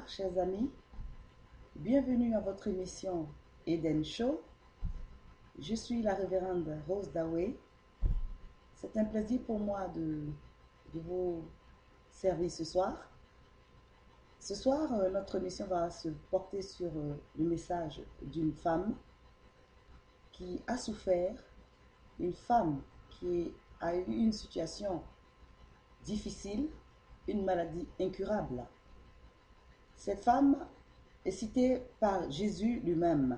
Bonsoir, chers amis. Bienvenue à votre émission Eden Show. Je suis la révérende Rose Daway. C'est un plaisir pour moi de vous servir ce soir. Ce soir, notre émission va se porter sur le message d'une femme qui a souffert, une femme qui a eu une situation difficile, une maladie incurable. Cette femme est citée par Jésus lui-même.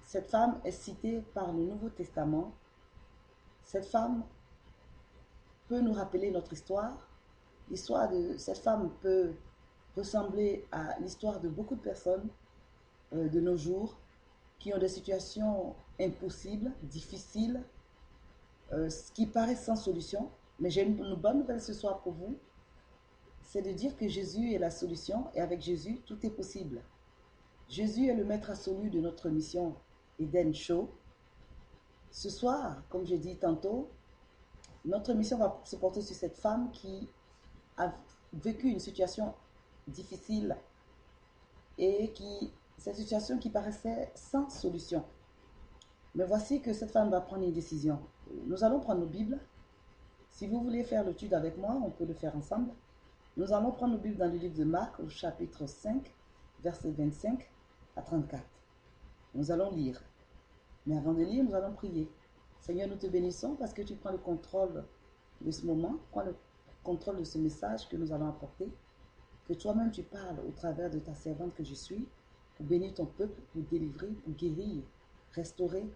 Cette femme est citée par le Nouveau Testament. Cette femme peut nous rappeler notre histoire. L'histoire de cette femme peut ressembler à l'histoire de beaucoup de personnes de nos jours qui ont des situations impossibles, difficiles, qui paraissent sans solution. Mais j'ai une bonne nouvelle ce soir pour vous. C'est de dire que Jésus est la solution et avec Jésus, tout est possible. Jésus est le maître absolu de notre mission Eden Show. Ce soir, comme j'ai dit tantôt, notre mission va se porter sur cette femme qui a vécu une situation difficile et cette situation qui paraissait sans solution. Mais voici que cette femme va prendre une décision. Nous allons prendre nos Bibles. Si vous voulez faire l'étude avec moi, on peut le faire ensemble. Nous allons prendre nos Bibles dans le livre de Marc, au chapitre 5, versets 25 à 34. Nous allons lire. Mais avant de lire, nous allons prier. Seigneur, nous te bénissons parce que tu prends le contrôle de ce moment, prends le contrôle de ce message que nous allons apporter, que toi-même tu parles au travers de ta servante que je suis, pour bénir ton peuple, pour délivrer, pour guérir, restaurer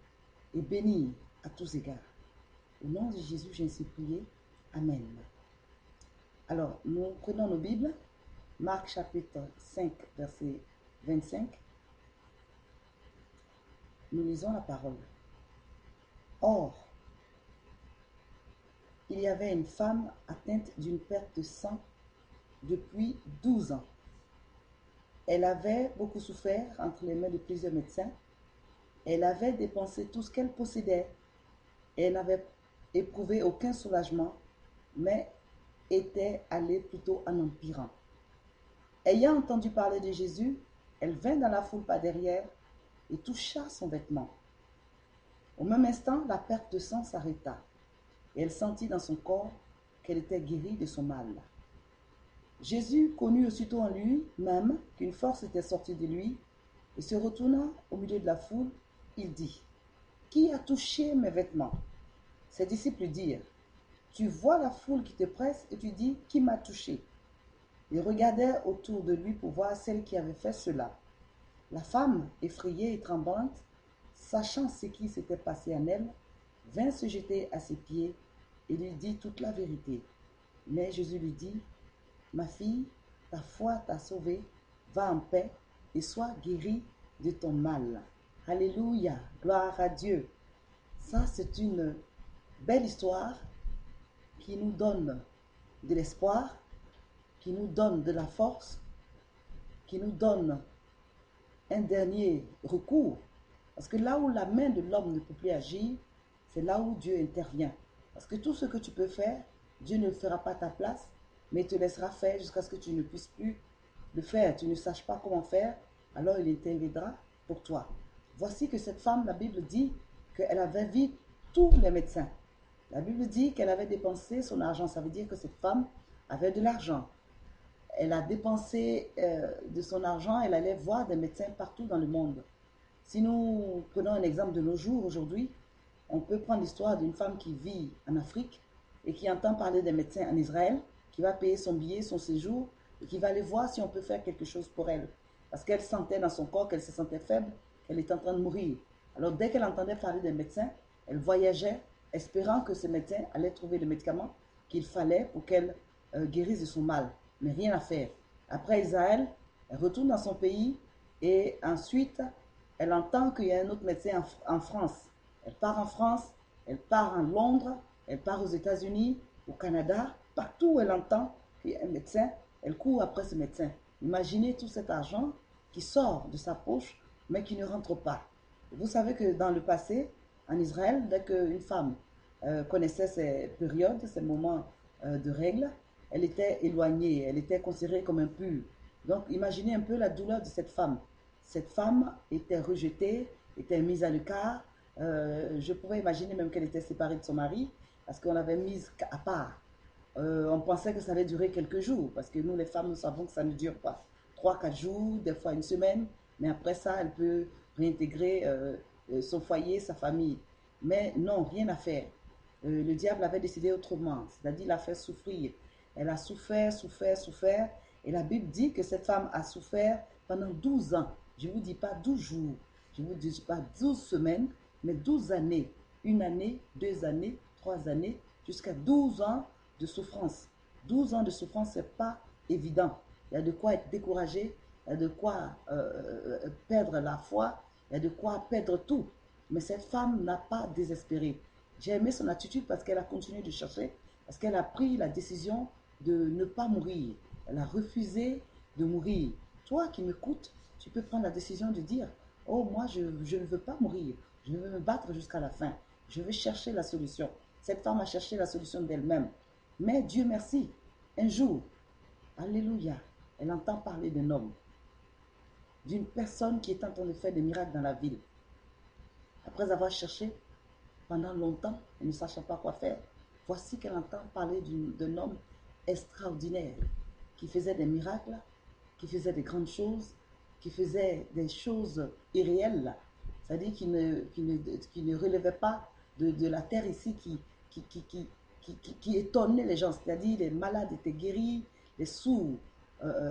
et bénir à tous égards. Au nom de Jésus, j'ai ainsi prié. Amen. Alors, nous prenons nos Bibles, Marc chapitre 5, verset 25. Nous lisons la parole. Or, il y avait une femme atteinte d'une perte de sang depuis 12 ans. Elle avait beaucoup souffert entre les mains de plusieurs médecins. Elle avait dépensé tout ce qu'elle possédait. Elle n'avait éprouvé aucun soulagement, mais était allée plutôt en empirant. Ayant entendu parler de Jésus, elle vint dans la foule par derrière et toucha son vêtement. Au même instant, la perte de sang s'arrêta et elle sentit dans son corps qu'elle était guérie de son mal. Jésus connut aussitôt en lui-même qu'une force était sortie de lui et se retournant au milieu de la foule, il dit : « Qui a touché mes vêtements ?» Ses disciples dirent : « Tu vois la foule qui te presse et tu dis : Qui m'a touché ? » Ils regardèrent autour de lui pour voir celle qui avait fait cela. La femme, effrayée et tremblante, sachant ce qui s'était passé en elle, vint se jeter à ses pieds et lui dit toute la vérité. Mais Jésus lui dit : « Ma fille, ta foi t'a sauvée, va en paix et sois guérie de ton mal. » Alléluia, gloire à Dieu. Ça, c'est une belle histoire qui nous donne de l'espoir, qui nous donne de la force, qui nous donne un dernier recours. Parce que là où la main de l'homme ne peut plus agir, c'est là où Dieu intervient. Parce que tout ce que tu peux faire, Dieu ne le fera pas à ta place, mais il te laissera faire jusqu'à ce que tu ne puisses plus le faire. Tu ne saches pas comment faire, alors il interviendra pour toi. Voici que cette femme, la Bible dit qu'elle avait vu tous les médecins. La Bible dit qu'elle avait dépensé son argent. Ça veut dire que cette femme avait de l'argent. Elle a dépensé de son argent, elle allait voir des médecins partout dans le monde. Si nous prenons un exemple de nos jours aujourd'hui, on peut prendre l'histoire d'une femme qui vit en Afrique et qui entend parler des médecins en Israël, qui va payer son billet, son séjour, et qui va aller voir si on peut faire quelque chose pour elle. Parce qu'elle sentait dans son corps qu'elle se sentait faible, qu'elle était en train de mourir. Alors dès qu'elle entendait parler des médecins, elle voyageait, espérant que ce médecin allait trouver le médicament qu'il fallait pour qu'elle guérisse de son mal. Mais rien à faire. Après Israël, elle retourne dans son pays et ensuite, elle entend qu'il y a un autre médecin en France. Elle part en France, elle part en Londres, elle part aux États-Unis, au Canada. Partout où elle entend qu'il y a un médecin, elle court après ce médecin. Imaginez tout cet argent qui sort de sa poche, mais qui ne rentre pas. Vous savez que dans le passé, en Israël, dès qu'une femme connaissait ses périodes, ses moments de règles, elle était éloignée, elle était considérée comme impure. Donc, imaginez un peu la douleur de cette femme. Cette femme était rejetée, était mise à l'écart. Je pouvais imaginer même qu'elle était séparée de son mari parce qu'on l'avait mise à part. On pensait que ça allait durer quelques jours parce que nous, les femmes, nous savons que ça ne dure pas. 3, 4 jours, des fois une semaine, mais après ça, elle peut réintégrer son foyer, sa famille. Mais non, rien à faire. Le diable avait décidé autrement, c'est-à-dire l'a fait souffrir. Elle a souffert, souffert, souffert. Et la Bible dit que cette femme a souffert pendant 12 ans. Je ne vous dis pas 12 jours, je ne vous dis pas 12 semaines, mais 12 années. Une année, 2 années, 3 années, jusqu'à 12 ans de souffrance. 12 ans de souffrance, ce n'est pas évident. Il y a de quoi être découragé, il y a de quoi perdre la foi, il y a de quoi perdre tout. Mais cette femme n'a pas désespéré. J'ai aimé son attitude parce qu'elle a continué de chercher, parce qu'elle a pris la décision de ne pas mourir. Elle a refusé de mourir. Toi qui m'écoutes, tu peux prendre la décision de dire, oh, moi, je ne veux pas mourir. Je veux me battre jusqu'à la fin. Je veux chercher la solution. Cette femme a cherché la solution d'elle-même. Mais Dieu merci, un jour, alléluia, elle entend parler d'un homme, d'une personne qui est en train de faire des miracles dans la ville. Après avoir cherché pendant longtemps et ne sachant pas quoi faire, voici qu'elle entend parler d'un homme extraordinaire qui faisait des miracles, qui faisait des grandes choses, qui faisait des choses irréelles, c'est-à-dire qui ne relevait pas de la terre ici, qui, qui, qui, qui étonnait les gens, c'est-à-dire les malades étaient guéris, les sourds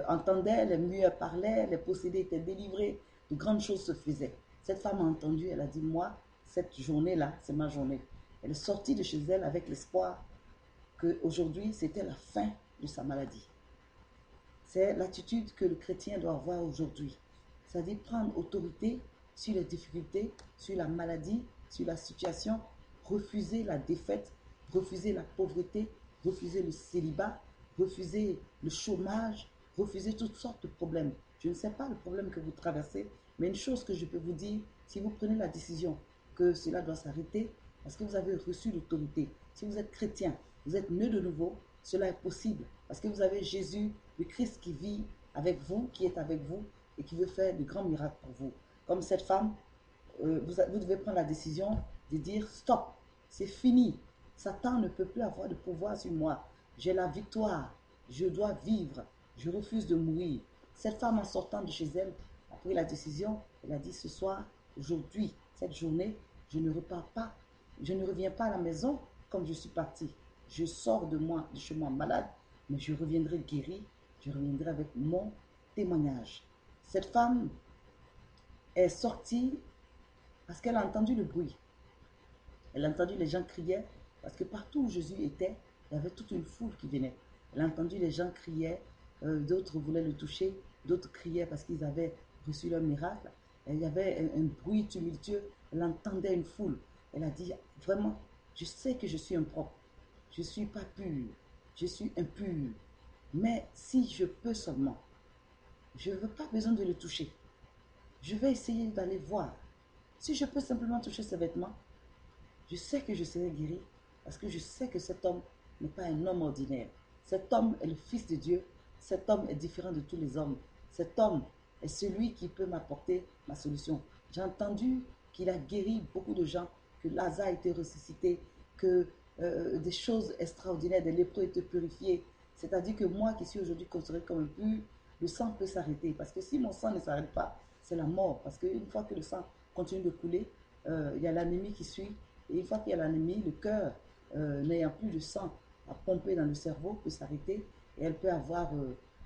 entendaient, les muets parlaient, les possédés étaient délivrés, de grandes choses se faisaient. Cette femme a entendu, elle a dit, moi, cette journée-là, c'est ma journée. Elle est sortie de chez elle avec l'espoir qu'aujourd'hui, c'était la fin de sa maladie. C'est l'attitude que le chrétien doit avoir aujourd'hui. C'est-à-dire prendre autorité sur les difficultés, sur la maladie, sur la situation, refuser la défaite, refuser la pauvreté, refuser le célibat, refuser le chômage, refuser toutes sortes de problèmes. Je ne sais pas le problème que vous traversez, mais une chose que je peux vous dire, si vous prenez la décision que cela doit s'arrêter, parce que vous avez reçu l'autorité, si vous êtes chrétien, vous êtes né de nouveau, cela est possible, parce que vous avez Jésus, le Christ qui vit avec vous, qui est avec vous et qui veut faire de grands miracles pour vous. Comme cette femme, vous devez prendre la décision de dire stop, c'est fini. Satan ne peut plus avoir de pouvoir sur moi. J'ai la victoire, je dois vivre, je refuse de mourir. Cette femme, en sortant de chez elle, a pris la décision, elle a dit ce soir, aujourd'hui, cette journée, je ne repars pas, je ne reviens pas à la maison comme je suis partie. Je sors de moi, de chez moi malade, mais je reviendrai guéri, je reviendrai avec mon témoignage. Cette femme est sortie parce qu'elle a entendu le bruit. Elle a entendu les gens crier, parce que partout où Jésus était, il y avait toute une foule qui venait. Elle a entendu les gens crier, d'autres voulaient le toucher, d'autres criaient parce qu'ils avaient reçu leur miracle. Et il y avait un bruit tumultueux, elle entendait une foule. Elle a dit, vraiment, je sais que je suis impropre, je ne suis pas pure, je suis impure. Mais si je peux seulement, je ne veux pas besoin de le toucher. Je vais essayer d'aller voir. Si je peux simplement toucher ses vêtements, je sais que je serai guéri parce que je sais que cet homme n'est pas un homme ordinaire. Cet homme est le Fils de Dieu. Cet homme est différent de tous les hommes. Cet homme est celui qui peut m'apporter ma solution. J'ai entendu qu'il a guéri beaucoup de gens, que Lazare a été ressuscité, que des choses extraordinaires, des lépreux étaient purifiés. C'est-à-dire que moi qui suis aujourd'hui considéré comme impur, le sang peut s'arrêter. Parce que si mon sang ne s'arrête pas, c'est la mort. Parce qu'une fois que le sang continue de couler, il y a l'anémie qui suit. Et une fois qu'il y a l'anémie, le cœur, n'ayant plus de sang à pomper dans le cerveau, peut s'arrêter et elle peut avoir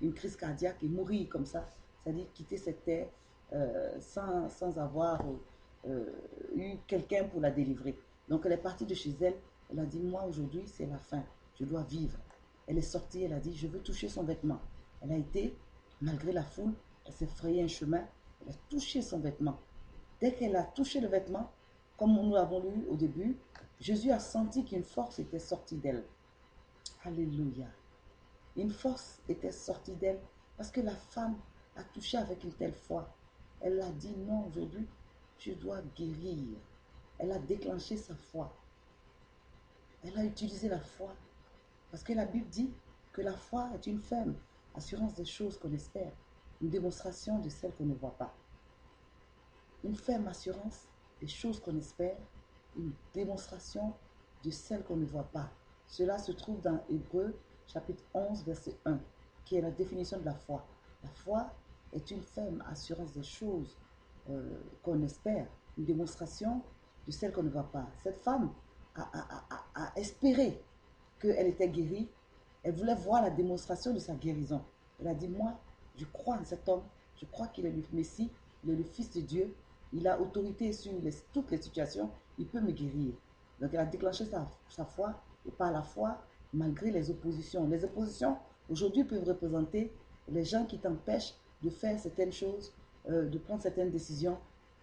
une crise cardiaque et mourir comme ça. C'est-à-dire quitter cette terre sans avoir eu quelqu'un pour la délivrer. Donc elle est partie de chez elle. Elle a dit, moi aujourd'hui c'est la fin, je dois vivre. Elle est sortie, elle a dit, je veux toucher son vêtement. Elle a été, malgré la foule, elle s'est frayé un chemin, elle a touché son vêtement. Dès qu'elle a touché le vêtement, comme nous l'avons lu au début, Jésus a senti qu'une force était sortie d'elle. Alléluia. Une force était sortie d'elle parce que la femme a touché avec une telle foi. Elle a dit non, aujourd'hui, je dois guérir. Elle a déclenché sa foi. Elle a utilisé la foi parce que la Bible dit que la foi est une ferme assurance des choses qu'on espère. une démonstration de celles qu'on ne voit pas. Une ferme assurance des choses qu'on espère, une démonstration de celles qu'on ne voit pas. Cela se trouve dans Hébreux chapitre 11, verset 1, qui est la définition de la foi. La foi est une ferme assurance des choses qu'on espère, une démonstration de celles qu'on ne voit pas. Cette femme a espéré qu'elle était guérie. Elle voulait voir la démonstration de sa guérison. Elle a dit, moi, je crois en cet homme, je crois qu'il est le Messie, il est le Fils de Dieu, il a autorité sur toutes les situations, il peut me guérir. Donc elle a déclenché sa foi, et par la foi, malgré les oppositions. Les oppositions, aujourd'hui, peuvent représenter les gens qui t'empêchent de faire certaines choses, de prendre certaines décisions,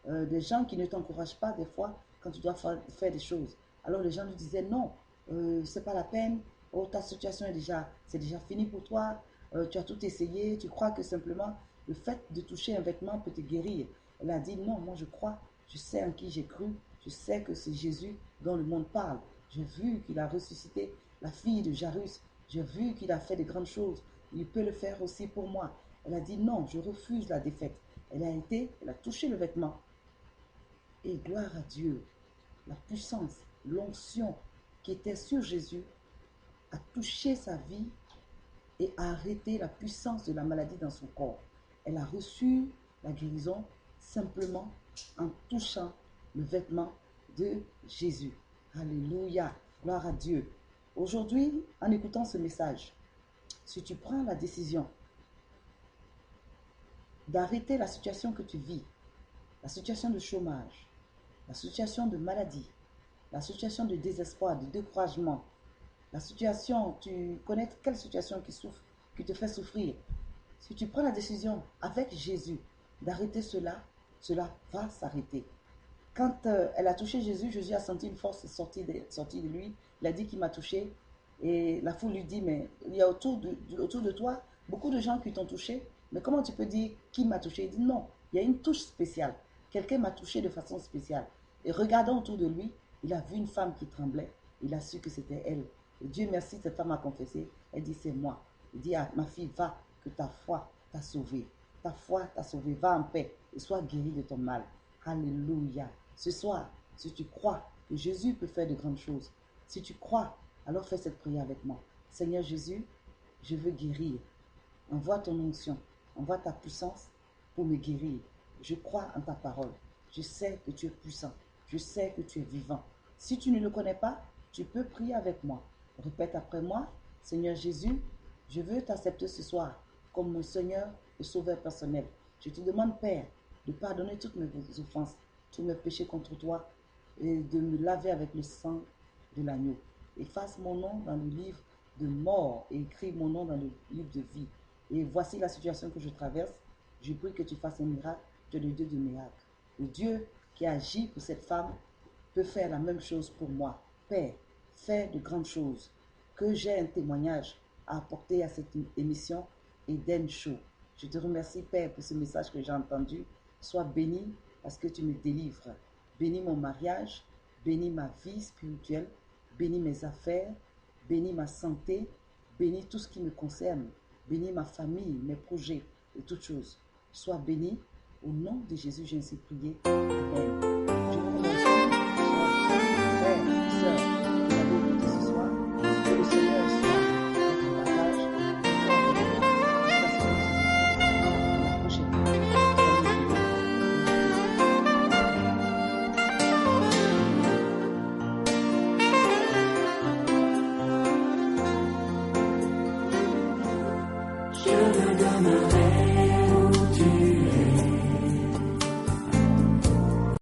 des gens qui ne t'encouragent pas des fois quand tu dois faire des choses. Alors les gens lui disaient, non, c'est pas la peine, oh, ta situation c'est déjà fini pour toi, tu as tout essayé, tu crois que simplement le fait de toucher un vêtement peut te guérir. Elle a dit non, moi je crois, je sais en qui j'ai cru, je sais que c'est Jésus dont le monde parle. J'ai vu qu'il a ressuscité la fille de Jairus, j'ai vu qu'il a fait de grandes choses, il peut le faire aussi pour moi. Elle a dit non, je refuse la défaite. Elle a touché le vêtement. Et gloire à Dieu, la puissance, l'onction qui était sur Jésus a touché sa vie et a arrêté la puissance de la maladie dans son corps. Elle a reçu la guérison simplement en touchant le vêtement de Jésus. Alléluia, gloire à Dieu. Aujourd'hui, en écoutant ce message, si tu prends la décision d'arrêter la situation que tu vis, la situation de chômage, la situation de maladie, la situation de désespoir, de découragement, la situation, tu connais quelle situation qui te fait souffrir. Si tu prends la décision avec Jésus d'arrêter cela, cela va s'arrêter. Quand elle a touché Jésus, Jésus a senti une force sortir de lui. Il a dit qu'il m'a touché. Et la foule lui dit, mais il y a autour de toi beaucoup de gens qui t'ont touché. Mais comment tu peux dire qui m'a touché? Il dit non, il y a une touche spéciale. Quelqu'un m'a touché de façon spéciale. Et regardant autour de lui, il a vu une femme qui tremblait. Il a su que c'était elle. Et Dieu merci, cette femme a confessé. Elle dit, c'est moi. Il dit, ah, ma fille, va, que ta foi t'a sauvée. Ta foi t'a sauvée. Va en paix et sois guérie de ton mal. Alléluia. Ce soir, si tu crois que Jésus peut faire de grandes choses, si tu crois, alors fais cette prière avec moi. Seigneur Jésus, je veux guérir. Envoie ton onction, envoie ta puissance pour me guérir. Je crois en ta parole. Je sais que tu es puissant. Je sais que tu es vivant. Si tu ne le connais pas, tu peux prier avec moi. Répète après moi, Seigneur Jésus, je veux t'accepter ce soir comme mon Seigneur et Sauveur personnel. Je te demande, Père, de pardonner toutes mes offenses, tous mes péchés contre toi et de me laver avec le sang de l'agneau. Efface mon nom dans le livre de mort et écris mon nom dans le livre de vie. Et voici la situation que je traverse. Je prie que tu fasses un miracle. Tu es le Dieu de miracles. Le Dieu qui agit pour cette femme peut faire la même chose pour moi. Père, fais de grandes choses. Que j'ai un témoignage à apporter à cette émission Eden Show. Je te remercie, Père, pour ce message que j'ai entendu. Sois béni parce que tu me délivres. Bénis mon mariage, bénis ma vie spirituelle, bénis mes affaires, bénis ma santé, bénis tout ce qui me concerne, bénis ma famille, mes projets et toutes choses. Sois béni. Au nom de Jésus, j'ai ainsi prié. Amen.